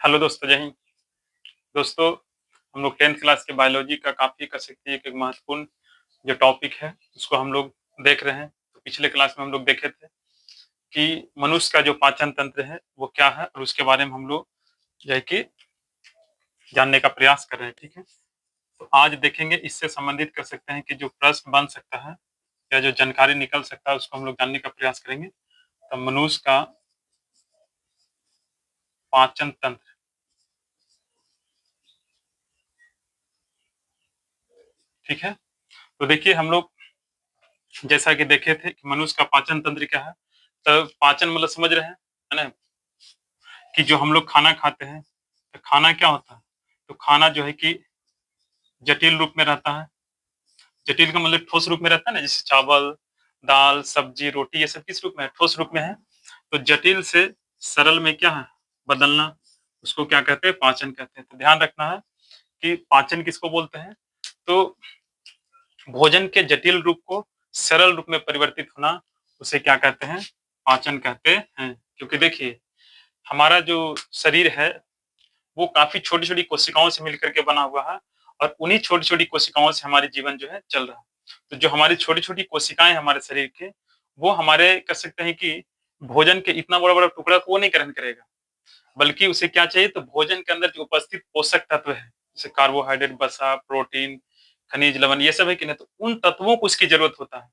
Hello दोस्तों, जय हिंद। दोस्तों, हम लोग 10th क्लास के बायोलॉजी का काफ़ी कह सकते हैं कि एक महत्वपूर्ण जो टॉपिक है, उसको हम लोग देख रहे हैं। तो पिछले क्लास में हम लोग देखे थे कि मनुष्य का जो पाचन तंत्र है, वो क्या है और उसके बारे में हम लोग जो है कि जानने का प्रयास कर रहे हैं, ठीक है? तो आज देखेंगे, इससे संबंधित कर सकते हैं कि जो प्रश्न बन सकता है या जो जानकारी निकल सकता है, उसको हम लोग जानने का प्रयास करेंगे। तो मनुष्य का पाचन तंत्र, ठीक है? तो देखिए, हम लोग जैसा कि देखे थे कि मनुष्य का पाचन तंत्र क्या है। तो पाचन मतलब समझ रहे हैं, है ना? कि जो हम लोग खाना खाते हैं, तो खाना क्या होता है? तो खाना जो है कि जटिल रूप में रहता है। जटिल का मतलब ठोस रूप में रहता है ना, जैसे चावल, दाल, सब्जी, रोटी, ये सब किस रूप में है? ठोस रूप में है। तो जटिल से सरल में क्या है? बदलना। उसको क्या कहते हैं? पाचन कहते हैं। तो ध्यान रखना है कि पाचन किसको बोलते हैं। तो भोजन के जटिल रूप को सरल रूप में परिवर्तित होना, उसे क्या कहते हैं? पाचन कहते हैं। क्योंकि देखिए, हमारा जो शरीर है, वो काफ़ी छोटी-छोटी कोशिकाओं से मिलकर के बना हुआ है और उन्हीं छोटी-छोटी कोशिकाओं से हमारी जीवन जो है चल रहा है। तो जो हमारी छोटी-छोटी कोशिकाएँ हैं हमारे शरीर के, वो हमारे कह सकते हैं कि भोजन के इतना बड़ा-बड़ा टुकड़ा को वो नहीं ग्रहण करेगा, बल्कि उसे क्या चाहिए? तो भोजन के अंदर जो उपस्थित पोषक तत्व है, जैसे कार्बोहाइड्रेट, वसा, प्रोटीन, खनिज, लवण, ये सब है कि नहीं? तो उन तत्वों को उसकी ज़रूरत होता है।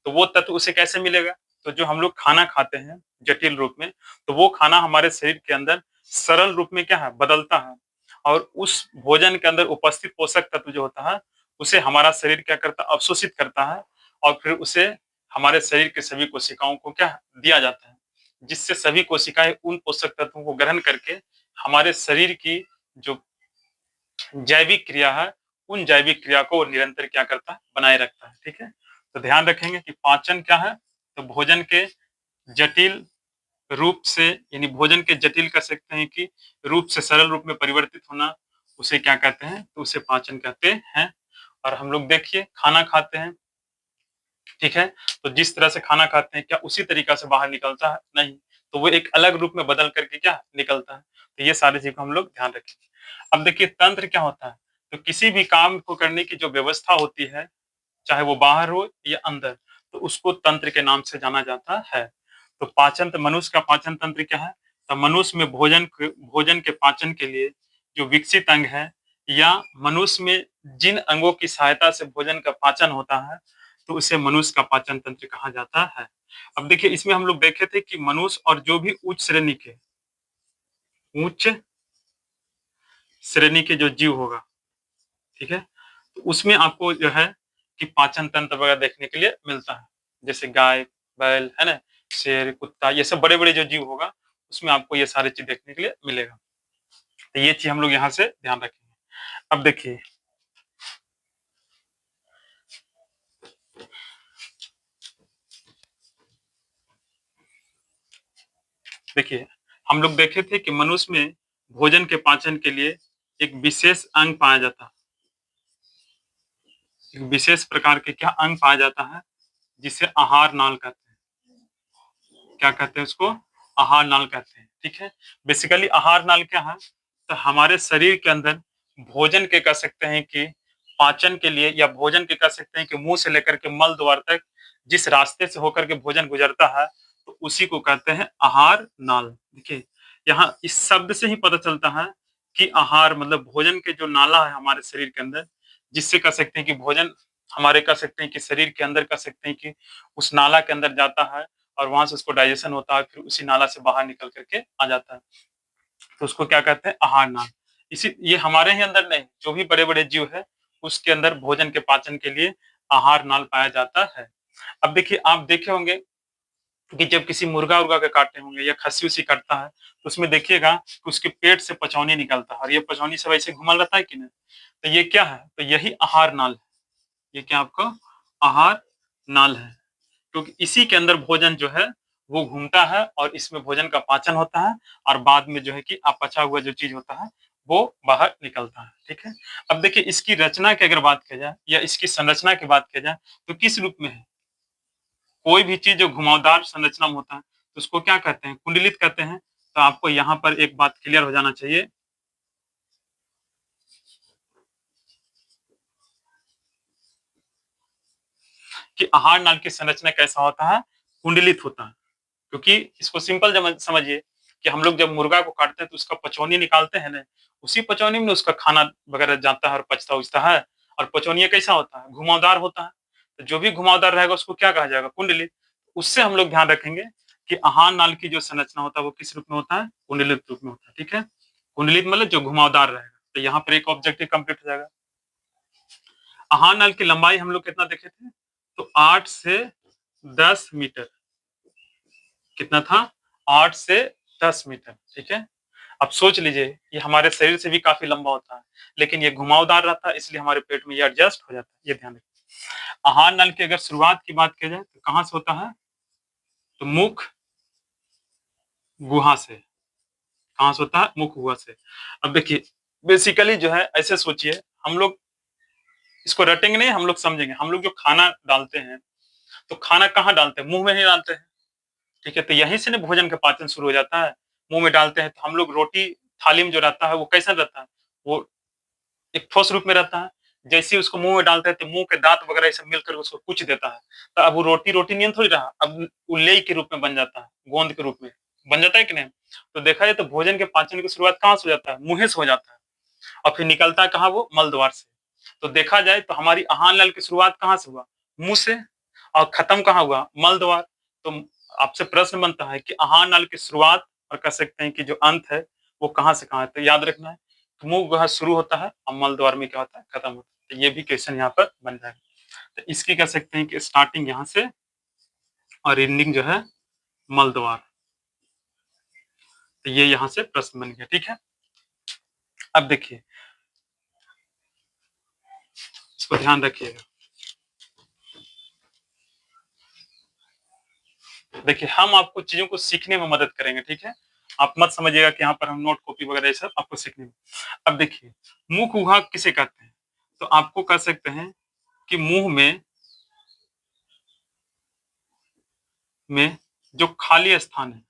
तो वो तत्व उसे कैसे मिलेगा? तो जो हम लोग खाना खाते हैं जटिल रूप में, तो वो खाना हमारे शरीर के अंदर सरल रूप में क्या है? बदलता है और उस भोजन के अंदर उपस्थित पोषक तत्व जो होता है, उसे हमारा शरीर क्या करता है? अवशोषित करता है और फिर उसे हमारे शरीर के सभी कोशिकाओं को क्या दिया जाता है, जिससे सभी कोशिकाएँ उन पोषक तत्वों को ग्रहण करके हमारे शरीर की जो जैविक क्रिया है, उन जैविक क्रिया को निरंतर क्या करता है? बनाए रखता है, ठीक है? तो ध्यान रखेंगे कि पाचन क्या है? तो भोजन के जटिल रूप से, यानी भोजन के जटिल कह सकते हैं कि रूप से सरल रूप में परिवर्तित होना, उसे क्या कहते हैं? तो उसे पाचन कहते हैं। और हम लोग देखिए, खाना खाते हैं, ठीक है? तो जिस तरह से खाना खाते हैं, क्या उसी तरीका से बाहर निकलता है? नहीं। तो वो एक अलग रूप में बदल करके क्या निकलता है। तो ये सारी चीज़ को हम लोग ध्यान रखेंगे। अब देखिए, तंत्र क्या होता है? तो किसी भी काम को करने की जो व्यवस्था होती है, चाहे वो बाहर हो या अंदर, तो उसको तंत्र के नाम से जाना जाता है। तो पाचन, तो मनुष्य का पाचन तंत्र क्या है? तो मनुष्य में भोजन के पाचन के लिए जो विकसित अंग है, या मनुष्य में जिन अंगों की सहायता से भोजन का पाचन होता है, तो उसे मनुष्य का पाचन तंत्र कहा जाता है। अब देखिए, इसमें हम लोग देखे थे कि मनुष्य और जो भी उच्च श्रेणी के जो जीव होगा, ठीक है? तो उसमें आपको जो है कि पाचन तंत्र वगैरह देखने के लिए मिलता है। जैसे गाय, बैल, है ना? शेर, कुत्ता, ये सब बड़े-बड़े जो जीव होगा, उसमें आपको ये सारी चीज़ देखने के लिए मिलेगा। तो ये चीज़ हम लोग यहाँ से ध्यान रखेंगे। अब देखिए, हम लोग देखे थे कि मनुष्य में भोजन के पाचन के लिए एक विशेष अंग पाया जाता है। एक विशेष प्रकार के क्या अंग पाया जाता है, जिसे आहार नाल कहते हैं। क्या कहते हैं उसको? आहार नाल कहते हैं, ठीक है? बेसिकली आहार नाल क्या है? तो हमारे शरीर के अंदर भोजन के कह सकते हैं कि पाचन के लिए, या भोजन के कह सकते हैं कि मुँह से लेकर के मल द्वार तक जिस रास्ते से होकर के भोजन गुजरता है, तो उसी को कहते हैं आहार नाल। देखिए, यहाँ इस शब्द से ही पता चलता है कि आहार मतलब भोजन के जो नाला है हमारे शरीर के अंदर, जिससे कह सकते हैं कि भोजन हमारे कह सकते हैं कि शरीर के अंदर कह सकते हैं कि उस नाला के अंदर जाता है और वहाँ से उसको डाइजेशन होता है, फिर उसी नाला से बाहर निकल करके आ जाता है। तो उसको क्या कहते हैं? आहार नाल। इसी ये हमारे ही अंदर नहीं, जो भी बड़े-बड़े जीव है, उसके अंदर भोजन के पाचन के लिए आहार नाल पाया जाता है। अब देखिए, आप देखे होंगे कि जब किसी मुर्गा-उर्गा के काटते होंगे या खस्सी-वस्सी कटता है, तो उसमें देखिएगा कि उसके पेट से पचौनी निकलता है और ये पचौनी सब ऐसे घुमल रहता है कि नहीं? तो ये क्या है? तो यही आहार नाल है। ये क्या आपका? आहार नाल है। क्योंकि इसी के अंदर भोजन जो है वो घूमता है और इसमें भोजन का पाचन होता है और बाद में जो है कि अपचा हुआ जो चीज़ होता है, वो बाहर निकलता है, ठीक है? अब देखिए, इसकी रचना की अगर बात की जाए या इसकी संरचना की बात की जाए, तो किस रूप में है? कोई भी चीज़ जो घुमावदार संरचना में होता है, तो उसको क्या कहते हैं? कुंडलित कहते हैं। तो आपको यहाँ पर एक बात क्लियर हो जाना चाहिए कि आहार नाल की संरचना कैसा होता है, कुंडलित होता है। क्योंकि इसको सिंपल समझिए कि हम लोग जब मुर्गा को काटते हैं तो उसका पचौनी निकालते हैं ना, उसी पचौनी में उसका खाना वगैरह जाता है और पचता उचता है। और पचौनिया कैसा होता है, घुमावदार होता है। तो जो भी घुमावदार रहेगा उसको क्या कहा जाएगा, कुंडलित। उससे हम लोग ध्यान रखेंगे कि आहार नाल की जो संरचना होता है वो किस रूप में होता है, कुंडलित रूप में होता है। ठीक है, कुंडलित मतलब जो घुमावदार रहेगा। तो यहाँ पर एक ऑब्जेक्टिव कंप्लीट हो जाएगा। आहार नाल की लंबाई हम लोग कितना देखे थे, तो 8 से 10 मीटर। कितना था, 8 से 10 मीटर। ठीक है, अब सोच लीजिए ये हमारे शरीर से भी काफी लंबा होता है, लेकिन ये घुमावदार रहता है, इसलिए हमारे पेट में ये एडजस्ट हो जाता है। ये ध्यान रखिए। आहार नल की अगर शुरुआत की बात की जाए तो कहां से होता है, तो मुख गुहा से। कहां से होता है, मुख गुहा से। अब देखिए बेसिकली जो है ऐसे सोचिए, हम लोग इसको रटेंगे नहीं, हम लोग समझेंगे। हम लोग जो खाना डालते हैं तो खाना कहाँ डालते हैं, मुंह में ही डालते हैं। ठीक है, तो यहीं से ना भोजन का पाचन शुरू हो जाता है। मुंह में डालते हैं तो हम लोग रोटी थाली में जो रहता है वो कैसा रहता है, वो एक ठोस रूप में रहता है। जैसे ही उसको मुंह में डालते हैं तो मुंह के दांत वगैरह सब मिलकर उसको कुच देता है। तो अब वो रोटी रोटी नहीं थोड़ी रहा, अब वो लेई के रूप में बन जाता है, गोंद के रूप में बन जाता है कि नहीं। तो देखा जाए तो भोजन के पाचन की शुरुआत कहाँ से हो जाता है, मुंह से हो जाता है। और फिर निकलता है कहाँ, वो मल द्वार से। तो देखा जाए तो हमारी आहार नल की शुरुआत कहाँ से हुआ, मुंह से, और खत्म कहाँ हुआ, मल द्वार। तो आपसे प्रश्न बनता है कि आहार नल की शुरुआत और कह सकते हैं कि जो अंत है वो कहाँ से कहाँ है। तो याद रखना है, तो मुंह गुहा शुरू होता है और मल द्वार में क्या होता है, खत्म होता है। तो ये भी क्वेश्चन यहाँ पर बन जाएगा। तो इसकी कह सकते हैं कि स्टार्टिंग यहाँ से और एंडिंग जो है मल द्वार। तो ये यहाँ से प्रश्न बन गया। ठीक है, अब देखिए इसको ध्यान रखिएगा। देखिए हम आपको चीजों को सीखने में मदद करेंगे। ठीक है, आप मत समझिएगा कि यहाँ पर हम नोट कॉपी वगैरह ये सब आपको सीखने में। अब देखिए मुख गुहा किसे कहते हैं, तो आपको कह सकते हैं कि मुंह में जो खाली स्थान है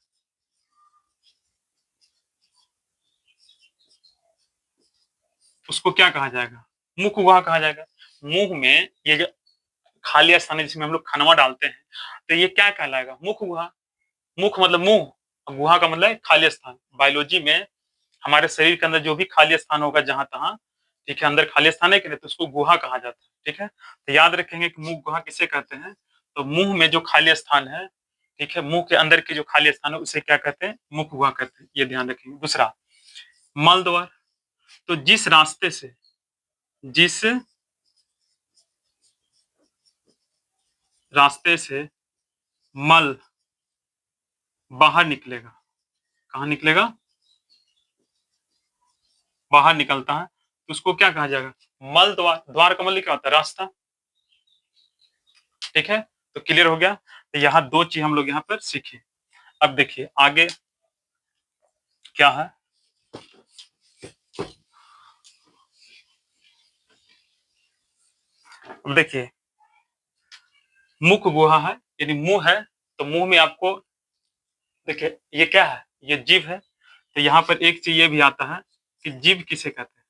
उसको क्या कहा जाएगा, मुख गुहा कहा जाएगा। मुंह में ये जो खाली स्थान है जिसमें हम लोग खाना डालते हैं, तो ये क्या कहलाएगा, मुख गुहा। मुख मतलब मुंह, गुहा का मतलब खाली स्थान। बायोलॉजी में हमारे शरीर के अंदर जो भी खाली स्थान होगा जहां तहां, ठीक है, अंदर खाली स्थान है कि नहीं, तो उसको गुहा कहा जाता है। ठीक है, तो याद रखेंगे कि मुंह गुहा किसे कहते हैं, तो मुंह में जो खाली स्थान है, ठीक है, मुंह के अंदर की जो खाली स्थान है उसे क्या कहते हैं, मुख गुहा कहते हैं। ये ध्यान रखेंगे। दूसरा मल द्वार, तो जिस रास्ते से मल बाहर निकलेगा, कहाँ निकलेगा, बाहर निकलता है, तो उसको क्या कहा जाएगा, मल द्वार। द्वार का मतलब क्या होता है, रास्ता। ठीक है, तो क्लियर हो गया। तो यहाँ दो चीज हम लोग यहाँ पर सीखे। अब देखिए आगे क्या है, अब देखिए मुख गुहा है यानी मुंह है, तो मुंह में आपको देखिए ये क्या है, ये जीभ है। तो यहाँ पर एक चीज ये भी आता है कि जीभ किसे कहते हैं।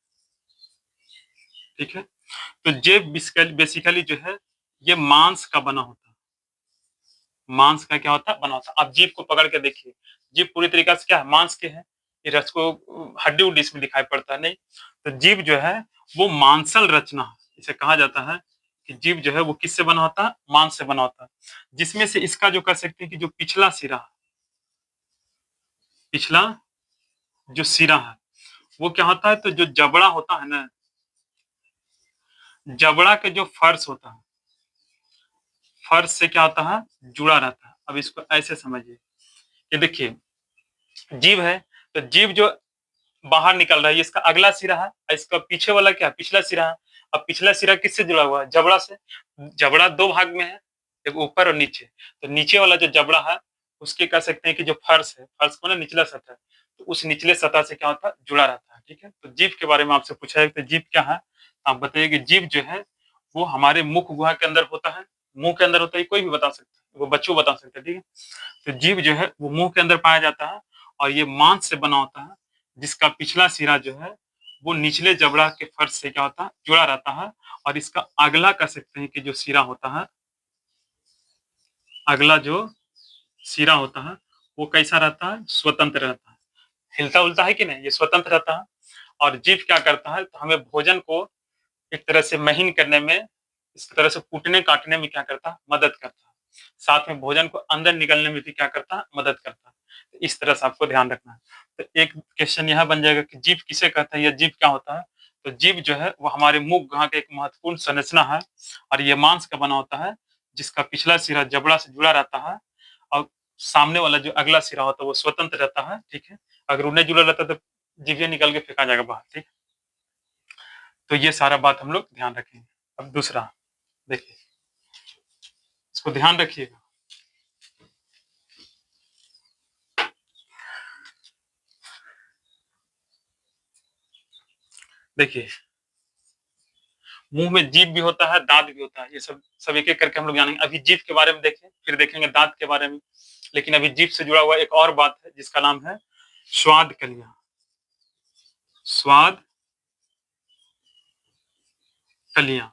ठीक है, तो जीभ बेसिकली जो है ये मांस का बना होता है। मांस का क्या होता है, बना होता है। आप जीभ को पकड़ के देखिए, जीभ पूरी तरीके से क्या है, मांस के है। ये रस को हड्डी उड्डी इसमें दिखाई पड़ता है नहीं। तो जीभ जो है वो मांसल रचना है। इसे कहा जाता है कि जीभ जो है वो किससे बना होता है, मांस से बना होता है। जिसमें से इसका जो कह सकते हैं कि जो पिछला सिरा है, पिछला जो सिरा है वो क्या होता है, तो जो जबड़ा होता है ना, जबड़ा के जो फर्श होता है, फर्श से क्या होता है, जुड़ा रहता है। अब इसको ऐसे समझिए, ये देखिए जीभ है, तो जीभ जो बाहर निकल रहा है, ये इसका अगला सिरा है, और इसका पीछे वाला क्या है, पिछला सिरा है। अब पिछला सिरा किससे जुड़ा हुआ है, जबड़ा से। जबड़ा दो भाग में है, एक ऊपर और नीचे। तो नीचे वाला जो जबड़ा है उसके कह सकते हैं कि जो फर्श है, फर्श को ना निचला सतह, तो उस निचले सतह से क्या होता है, जुड़ा रहता है। ठीक है, तो जीभ के बारे में आपसे पूछा है, तो जीभ क्या है, आप बताइए कि जीभ जो है वो हमारे मुख गुहा के अंदर होता है। मुंह के अंदर होता है, कोई भी बता सकता है, वो बच्चों बता सकते हैं। ठीक है, तो जीभ जो है वो मुंह के अंदर पाया जाता है, और ये मांस से बना होता है, जिसका पिछला सिरा जो है वो निचले जबड़ा के फर्श से क्या होता है, जुड़ा रहता है। और इसका अगला कह सकते हैं कि जो सिरा होता है अगला जो सिरा होता है वो कैसा रहता है, स्वतंत्र रहता है, हिलता उलता है कि नहीं, ये स्वतंत्र रहता है। और जीभ क्या करता है, तो हमें भोजन को एक तरह से महीन करने में, इस तरह से कूटने काटने में क्या करता है, मदद करता है। साथ में भोजन को अंदर निकलने में भी क्या करता है, मदद करता है। तो इस तरह से आपको ध्यान रखना है। तो एक क्वेश्चन यह बन जाएगा कि जीभ किसे कहते हैं या जीभ क्या होता है। तो जीभ जो है वो हमारे मुख गुहा का एक महत्वपूर्ण संरचना है और ये मांस का बना होता है, जिसका पिछला सिरा जबड़ा से जुड़ा रहता है और सामने वाला जो अगला सिरा होता है वो स्वतंत्र रहता है। ठीक है, अगर उन्हें जुड़ा रहता है तो जीभ निकल के फेंका जाएगा बाहर। ठीक, तो ये सारा बात हम लोग ध्यान रखेंगे। अब दूसरा देखिए, इसको ध्यान रखिएगा। देखिए, मुंह में जीभ भी होता है, दांत भी होता है, ये सब सब एक एक करके हम लोग जानेंगे। अभी जीभ के बारे में देखें, फिर देखेंगे दांत के बारे में। लेकिन अभी जीभ से जुड़ा हुआ एक और बात है जिसका नाम है स्वाद कलियां। स्वाद कलियां,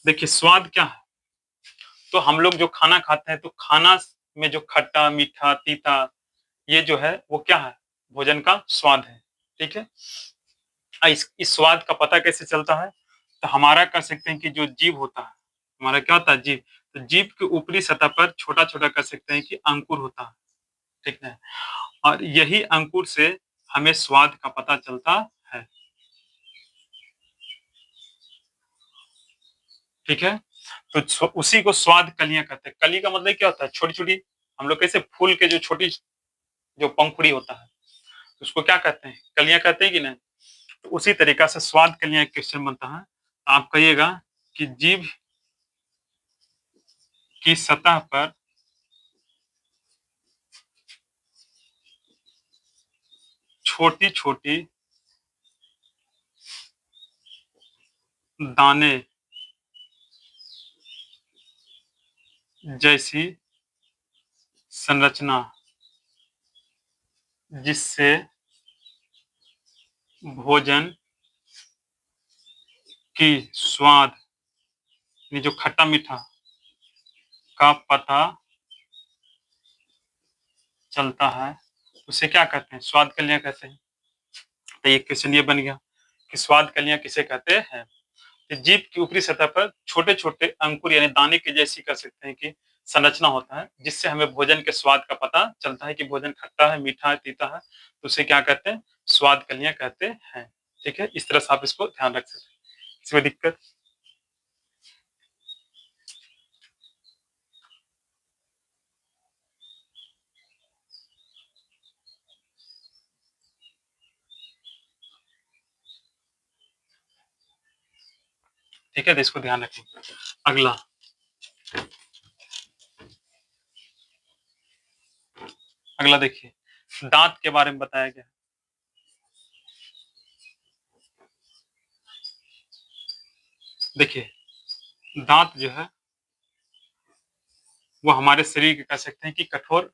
देखिए स्वाद क्या है। तो हम लोग जो खाना खाते हैं तो खाना में जो खट्टा मीठा तीता, ये जो है वो क्या है, भोजन का स्वाद है। ठीक है, इस स्वाद का पता कैसे चलता है, तो हमारा कह सकते हैं कि जो जीभ होता है, हमारा क्या होता है, जीभ। तो जीभ के ऊपरी सतह पर छोटा छोटा कह सकते हैं कि अंकुर होता है। ठीक है, और यही अंकुर से हमें स्वाद का पता चलता है। ठीक है, तो उसी को स्वाद कलियां कहते हैं। कली का मतलब क्या होता है, छोटी छोटी, हम लोग कैसे फूल के जो छोटी जो पंखुड़ी होता है उसको क्या कहते हैं, कलियां कहते हैं कि नहीं। तो उसी तरीका से स्वाद कलियां एक क्वेश्चन बनता है। आप कहिएगा कि जीभ की सतह पर छोटी छोटी दाने जैसी संरचना, जिससे भोजन की स्वाद, ये जो खट्टा मीठा का पता चलता है, उसे क्या कहते हैं, स्वाद कलियां कहते हैं। तो एक क्वेश्चन ये बन गया कि स्वाद कलियां किसे कहते हैं। तो जीभ की ऊपरी सतह पर छोटे छोटे अंकुर यानी दाने के जैसी कह सकते हैं कि संरचना होता है, जिससे हमें भोजन के स्वाद का पता चलता है कि भोजन खट्टा है, मीठा है, तीता है। तो उसे क्या कहते हैं, स्वाद कलियां कहते हैं। ठीक है, इस तरह से आप इसको ध्यान रख सकते हैं, इसमें दिक्कत। ठीक है, तो इसको ध्यान रखें। अगला, अगला देखिए, दांत के बारे में बताया गया। देखिए, दांत जो है वो हमारे शरीर के कह सकते हैं कि कठोर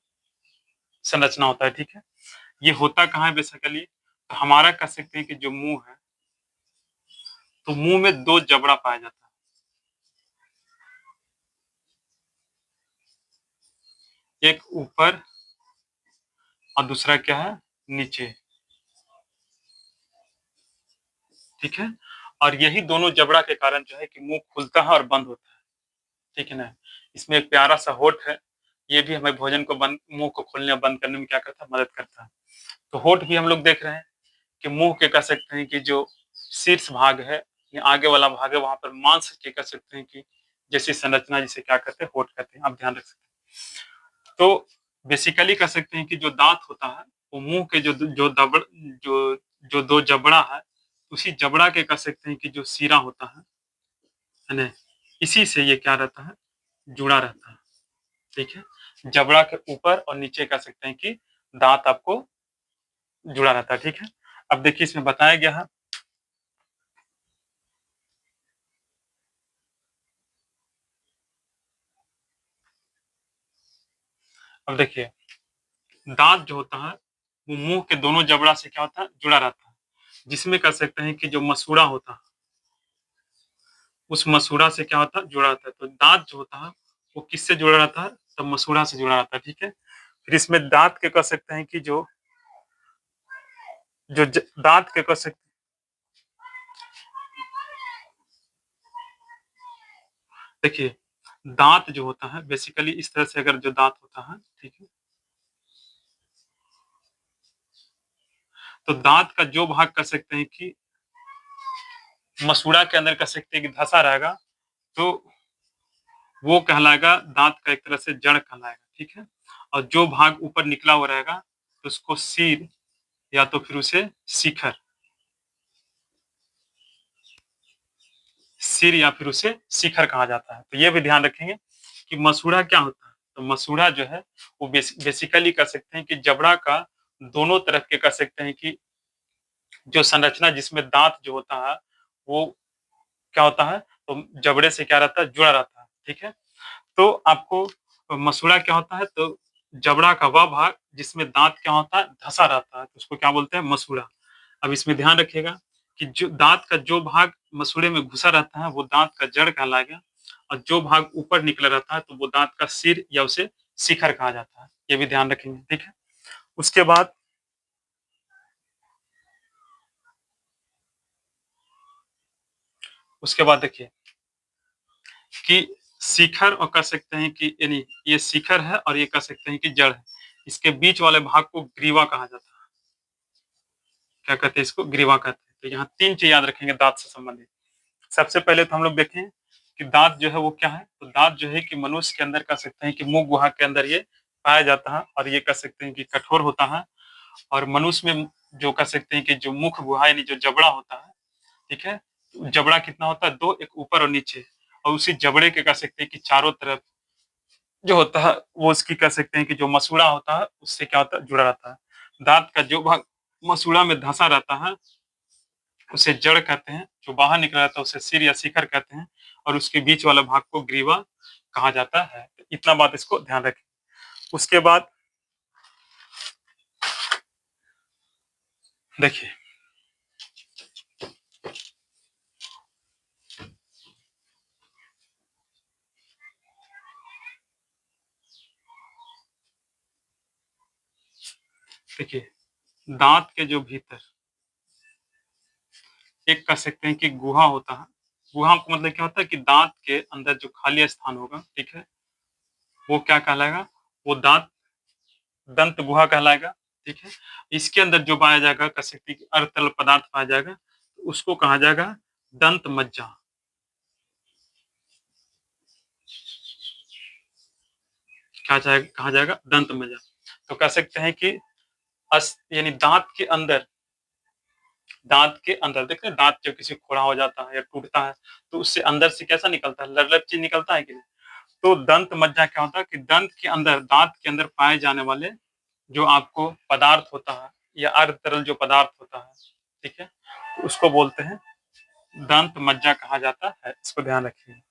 संरचना होता है। ठीक है, ये होता कहाँ है बेसिकली, तो हमारा कह सकते हैं कि जो मुंह है, तो मुंह में दो जबड़ा पाया जाता है, एक ऊपर और दूसरा क्या है, नीचे। ठीक है, और यही दोनों जबड़ा के कारण जो है कि मुंह खुलता है और बंद होता है। ठीक है ना, इसमें एक प्यारा सा होठ है, ये भी हमें भोजन को बंद, मुंह को खोलने और बंद करने में क्या करता है, मदद करता है। तो होठ भी हम लोग देख रहे हैं कि मुंह के कह सकते हैं कि जो शीर्ष भाग है या आगे वाला भाग है, वहां पर मांस के कह सकते हैं कि जैसी संरचना, जिसे क्या कहते हैं, होठ कहते हैं। आप ध्यान रख सकते हैं। तो बेसिकली कह सकते हैं कि जो दांत होता है वो मुंह के जो जो दो जबड़ा है, उसी जबड़ा के कह सकते हैं कि जो सीरा होता है ना, इसी से ये क्या रहता है, जुड़ा रहता है। ठीक है, जबड़ा के ऊपर और नीचे कह सकते हैं कि दांत आपको जुड़ा रहता है। ठीक है, अब देखिए इसमें बताया गया है। अब देखिए, दांत जो होता है वो मुंह के दोनों जबड़ा से क्या होता है, जुड़ा रहता है, जिसमें कह सकते हैं कि जो मसूड़ा होता है उस मसूड़ा से क्या होता है, जुड़ा रहता है। तो दांत जो होता है वो किससे जुड़ा रहता है, तो मसूड़ा से जुड़ा रहता है। ठीक है, फिर इसमें दांत के कह सकते हैं कि जो जो दांत के कह सकते, देखिए दांत जो होता है बेसिकली इस तरह से, अगर जो दांत होता है, ठीक है, तो दांत का जो भाग कर सकते हैं कि मसूड़ा के अंदर कर सकते हैं कि धंसा रहेगा, तो वो कहलाएगा दांत का एक तरह से जड़ कहलाएगा। ठीक है, और जो भाग ऊपर निकला हुआ रहेगा तो उसको सिर या तो फिर उसे शिखर, सिर या फिर उसे शिखर कहा जाता है। तो ये भी ध्यान रखेंगे कि मसूड़ा क्या होता है। तो मसूड़ा जो है वो बेसिकली कर सकते हैं कि जबड़ा का दोनों तरफ के कर सकते हैं कि जो संरचना जिसमें दांत जो होता है वो क्या होता है, तो जबड़े से क्या रहता है, जुड़ा रहता है। ठीक है, तो आपको मसूड़ा क्या होता है, तो जबड़ा का वह भाग जिसमें दांत क्या होता है, धंसा रहता है, तो उसको क्या बोलते हैं, मसूड़ा। अब इसमें ध्यान रखिएगा कि जो दांत का जो भाग मसूड़े में घुसा रहता है वो दांत का जड़ कहलाएगा, और जो भाग ऊपर निकला रहता है तो वो दांत का सिर या उसे शिखर कहा जाता है। ये भी ध्यान रखेंगे। ठीक है, उसके बाद उसके बाद देखिए कि शिखर, और कह सकते हैं कि यानी ये शिखर है और ये कह सकते हैं कि जड़ है, इसके बीच वाले भाग को ग्रीवा कहा जाता है। क्या कहते हैं इसको, ग्रीवा कहते हैं। तो यहाँ तीन चीज याद रखेंगे दांत से संबंधित। सबसे पहले तो हम लोग देखें कि दांत जो है वो क्या है, तो दांत जो है कि मनुष्य के अंदर कह सकते हैं कि मुख गुहा के अंदर ये पाया जाता है, और ये कह सकते हैं कि कठोर होता है। और मनुष्य में जो कह सकते हैं कि जो मुख गुहा यानी जो जबड़ा होता है, ठीक है, जबड़ा कितना होता है, दो, एक ऊपर और नीचे, और उसी जबड़े के कह सकते हैं कि चारों तरफ जो होता है वो उसकी कह सकते हैं कि जो मसूड़ा होता है उससे क्या होता है, जुड़ा रहता है। दांत का जो भाग मसूड़ा में धंसा रहता है उसे जड़ कहते हैं, जो बाहर निकला रहता है उसे सिर या शिखर कहते हैं, और उसके बीच वाला भाग को ग्रीवा कहा जाता है। तो इतना बात इसको ध्यान रखें। उसके बाद देखिए देखिए दांत के जो भीतर एक कह सकते हैं कि गुहा होता है। गुहा को मतलब क्या होता है कि दांत के अंदर जो खाली स्थान होगा, ठीक है, वो क्या कहलाएगा, वो दांत दंत गुहा कहलाएगा। ठीक है, इसके अंदर जो पाया जाएगा कह सकते हैं कि अर्ध पदार्थ पाया जाएगा, तो उसको कहा जाएगा दंत मज्जा। क्या कहा जाएगा, दंत मज्जा। तो कह सकते हैं कि यानी दांत के अंदर देखते हैं, दांत जब किसी खोड़ा हो जाता है या टूटता है तो उससे अंदर से कैसा निकलता है, लरलर चीज निकलता है कि नहीं। तो दंत मज्जा क्या होता है कि दंत के अंदर, दांत के अंदर पाए जाने वाले जो आपको पदार्थ होता है या अर्ध तरल जो पदार्थ होता है, ठीक है, तो उसको बोलते हैं दंत मज्जा कहा जाता है। इसको ध्यान रखिए।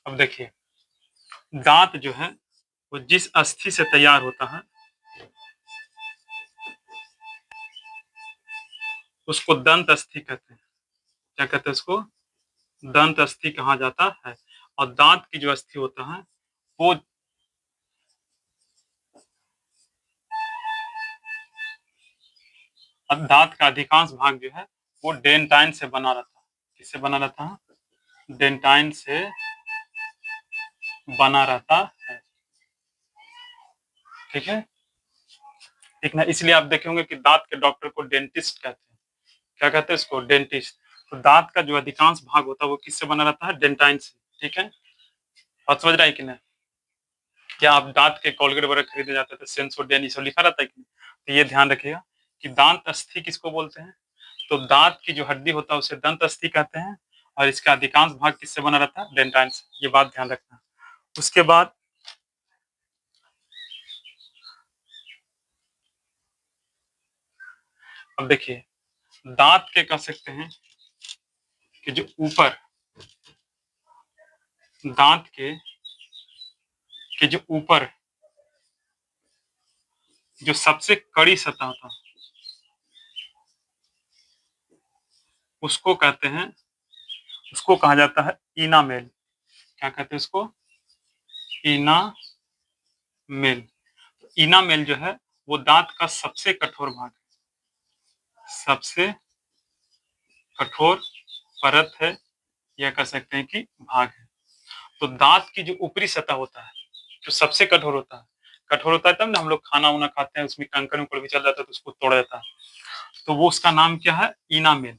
अब देखिए दांत जो है वो जिस अस्थि से तैयार होता है उसको दंत अस्थि कहते हैं। क्या कहते हैं उसको, दंत अस्थि कहा जाता है। और दांत की जो अस्थि होता है वो, अब दांत का अधिकांश भाग जो है वो डेंटाइन से बना रहता है। किससे बना रहता है, डेंटाइन से बना रहता है। ठीक है, ठीक ना, इसलिए आप देखे होंगे कि दांत के डॉक्टर को डेंटिस्ट कहते हैं। क्या कहते हैं इसको, डेंटिस्ट। तो दांत का जो अधिकांश भाग होता है वो किससे बना रहता है, डेंटाइन से। ठीक है, बात समझ रहा है कि नहीं। क्या आप दांत के कोलगेट वगैरह खरीदे जाते थे, सेंसोडेन ये सब लिखा रहता है कि नहीं। तो ये ध्यान रखिएगा कि दांत अस्थि किसको बोलते हैं, तो दांत की जो हड्डी होता है उसे दंत अस्थि कहते हैं, और इसका अधिकांश भाग किससे बना रहता है, डेंटाइन से। ये बात ध्यान रखना। उसके बाद अब देखिए दांत के कह सकते हैं कि जो ऊपर दांत के जो ऊपर जो सबसे कड़ी सतह होता है उसको कहते हैं, उसको कहा जाता है इनामेल। क्या कहते हैं उसको? इनामेल। इनामेल जो है वो दांत का सबसे कठोर भाग है, सबसे कठोर परत है, या कह सकते हैं कि भाग है। तो दांत की जो ऊपरी सतह होता है जो सबसे कठोर होता है तब ना हम लोग खाना वाना खाते हैं उसमें कंकड़ उकड़ भी चल जाता है तो उसको तोड़ देता है, तो वो उसका नाम क्या है? इनामेल।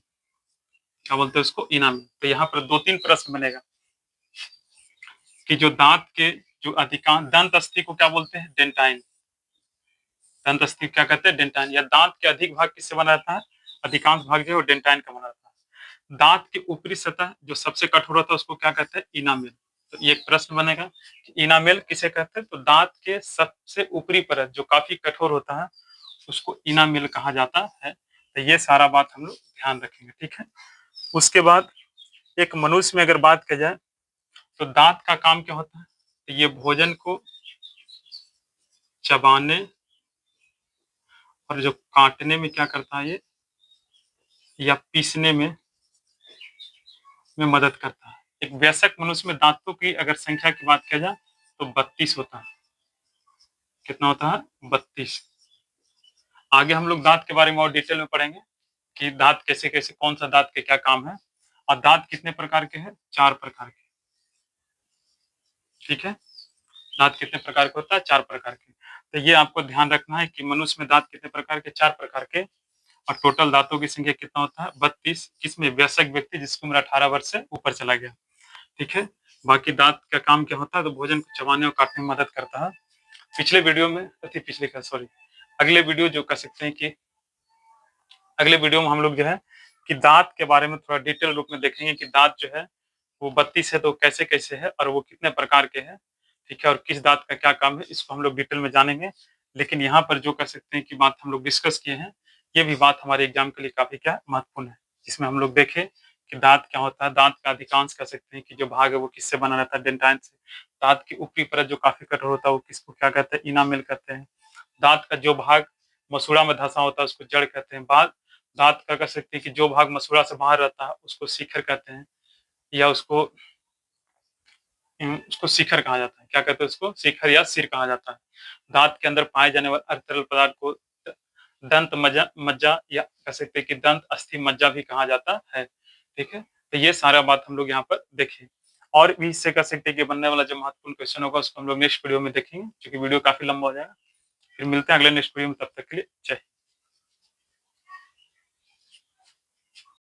क्या बोलते हैं उसको? इनामेल। तो यहाँ पर दो तीन प्रश्न बनेगा कि जो दांत के जो अधिकांश दंत अस्थि को क्या बोलते हैं? डेंटाइन। दंत अस्थि क्या कहते हैं? डेंटाइन। या दांत के अधिक भाग किससे बना रहता है? अधिकांश भाग जो है वो डेंटाइन का बना रहता है। दांत की ऊपरी सतह जो सबसे कठोर होता है उसको क्या कहते हैं? इनामेल। तो ये एक प्रश्न बनेगा कि इनामेल किसे कहते हैं? तो दांत के सबसे ऊपरी परत जो काफी कठोर होता है उसको इनामेल कहा जाता है। तो ये सारा बात हम लोग ध्यान रखेंगे, ठीक है। उसके बाद एक मनुष्य में अगर बात की जाए तो दांत का काम क्या होता है? तो ये भोजन को चबाने और जो काटने में क्या करता है ये, या पीसने में मदद करता है। एक वयस्क मनुष्य में दांतों की अगर संख्या की बात की जाए तो 32 होता है। कितना होता है? 32। आगे हम लोग दांत के बारे में और डिटेल में पढ़ेंगे कि दांत कैसे कैसे, कौन सा दांत के क्या काम है, और दांत कितने प्रकार के हैं? 4 प्रकार के, ठीक है। दांत कितने प्रकार के होता है? 4 प्रकार के। तो ये आपको ध्यान रखना है कि मनुष्य में दांत कितने प्रकार के? 4 प्रकार के। और टोटल दांतों की संख्या कितना होता है? 32। किसमें? वयस्क व्यक्ति जिसकी उम्र 18 वर्ष से ऊपर चला गया, ठीक है। बाकी दांत का काम क्या होता है? तो भोजन को चबाने और काटने में मदद करता है। पिछले वीडियो में पिछले का सॉरी अगले वीडियो जो कह सकते हैं कि अगले वीडियो में हम लोग जो है कि दांत के बारे में थोड़ा डिटेल रूप में देखेंगे कि दांत जो है वो 32 है तो कैसे कैसे है और वो कितने प्रकार के हैं, ठीक है, और किस दांत का क्या काम है इसको हम लोग डिटेल में जानेंगे। लेकिन यहाँ पर जो कर सकते हैं कि बात हम लोग डिस्कस किए हैं ये भी बात हमारे एग्जाम के लिए काफी क्या महत्वपूर्ण है, जिसमें हम लोग देखें कि दांत क्या होता है। दांत का अधिकांश कह सकते हैं कि जो भाग है वो किससे बना रहता है? डेंटाइन से। दांत की ऊपरी परत जो काफी कठोर होता है वो किसको क्या कहते हैं? इनामेल कहते हैं। दांत का जो भाग मसूड़ा में धंसा होता है उसको जड़ कहते हैं। बाद दांत का कह सकते हैं कि जो भाग मसूड़ा से बाहर रहता है उसको शिखर कहते हैं, या उसको शिखर कहा जाता है। क्या कहते हैं उसको? शिखर या सिर कहा जाता है। दांत के अंदर पाए जाने वाले तरल पदार्थ को दंत मज्जा मज्जा या कह सकते हैं कि दंत अस्थि मज्जा भी कहा जाता है, ठीक है। तो ये सारा बात हम लोग यहाँ पर देखें। और भी इससे कह सकते हैं कि बनने वाला जो महत्वपूर्ण क्वेश्चन होगा उसको हम लोग नेक्स्ट वीडियो में देखेंगे, क्योंकि वीडियो काफी लंबा हो जाएगा। फिर मिलते हैं अगले नेक्स्ट वीडियो में, तब तक के लिए जय हिंद।